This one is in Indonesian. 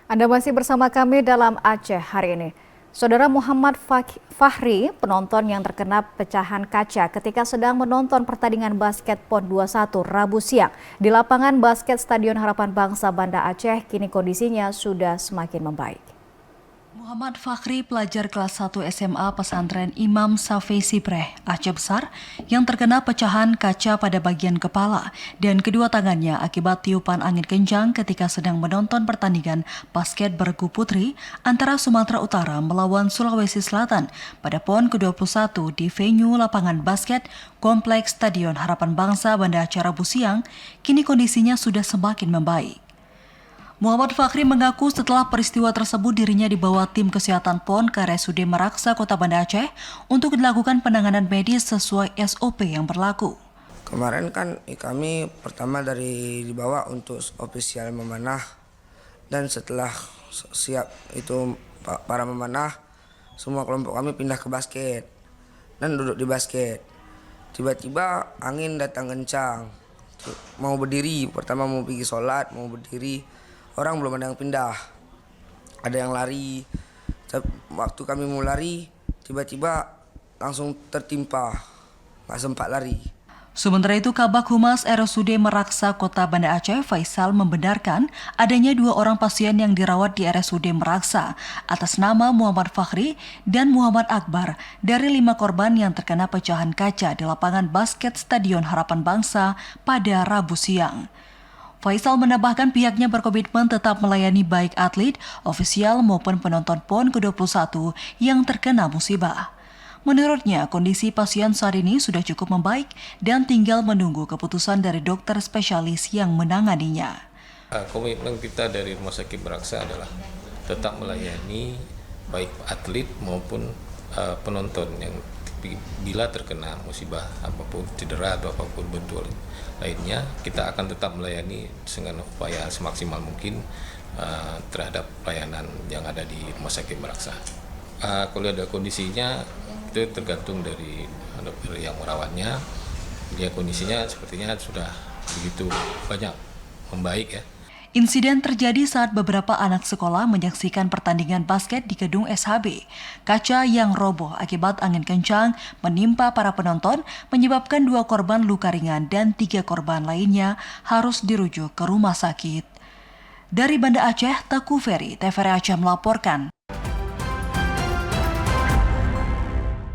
Anda masih bersama kami dalam Aceh hari ini. Saudara Muhammad Fahri, penonton yang terkena pecahan kaca ketika sedang menonton pertandingan basket PON 21 Rabu siang di lapangan basket Stadion Harapan Bangsa Banda Aceh, kini kondisinya sudah semakin membaik. Muhammad Fahri, pelajar kelas 1 SMA pesantren Imam Safei Sipreh, Aceh Besar, yang terkena pecahan kaca pada bagian kepala dan kedua tangannya akibat tiupan angin kencang ketika sedang menonton pertandingan basket bergu putri antara Sumatera Utara melawan Sulawesi Selatan pada PON ke-21 di venue lapangan basket Kompleks Stadion Harapan Bangsa Banda Aceh Rabu siang, kini kondisinya sudah semakin membaik. Muhammad Fahri mengaku setelah peristiwa tersebut dirinya dibawa tim kesehatan PON ke RSUD Meraksa, Kota Banda Aceh untuk dilakukan penanganan medis sesuai SOP yang berlaku. Kemarin kan kami pertama dari dibawa untuk ofisial memanah, dan setelah siap itu para memanah, semua kelompok kami pindah ke basket dan duduk di basket. Tiba-tiba angin datang kencang, mau berdiri, pertama mau pergi sholat, mau berdiri, orang belum ada yang pindah, ada yang lari. Waktu kami mau lari, tiba-tiba langsung tertimpa, nggak sempat lari. Sementara itu, Kabak Humas RSUD Meraksa Kota Banda Aceh, Faisal, membenarkan adanya 2 orang pasien yang dirawat di RSUD Meraksa atas nama Muhammad Fahri dan Muhammad Akbar dari 5 korban yang terkena pecahan kaca di lapangan basket Stadion Harapan Bangsa pada Rabu siang. Faisal menambahkan pihaknya berkomitmen tetap melayani baik atlet, ofisial maupun penonton PON ke-21 yang terkena musibah. Menurutnya, kondisi pasien saat ini sudah cukup membaik dan tinggal menunggu keputusan dari dokter spesialis yang menanganinya. Komitmen kita dari Rumah Sakit Meraksa adalah tetap melayani baik atlet maupun penonton yang bila terkena musibah apapun, cedera atau apapun bentuk lainnya, kita akan tetap melayani dengan upaya semaksimal mungkin terhadap pelayanan yang ada di Rumah Sakit Meraksa. Kalau ada kondisinya itu tergantung dari dokter yang merawatnya. Dia kondisinya sepertinya sudah begitu banyak membaik ya. Insiden terjadi saat beberapa anak sekolah menyaksikan pertandingan basket di gedung SHB. Kaca yang roboh akibat angin kencang menimpa para penonton menyebabkan 2 korban luka ringan dan 3 korban lainnya harus dirujuk ke rumah sakit. Dari Banda Aceh, Teguh Ferry, TVRI Aceh melaporkan.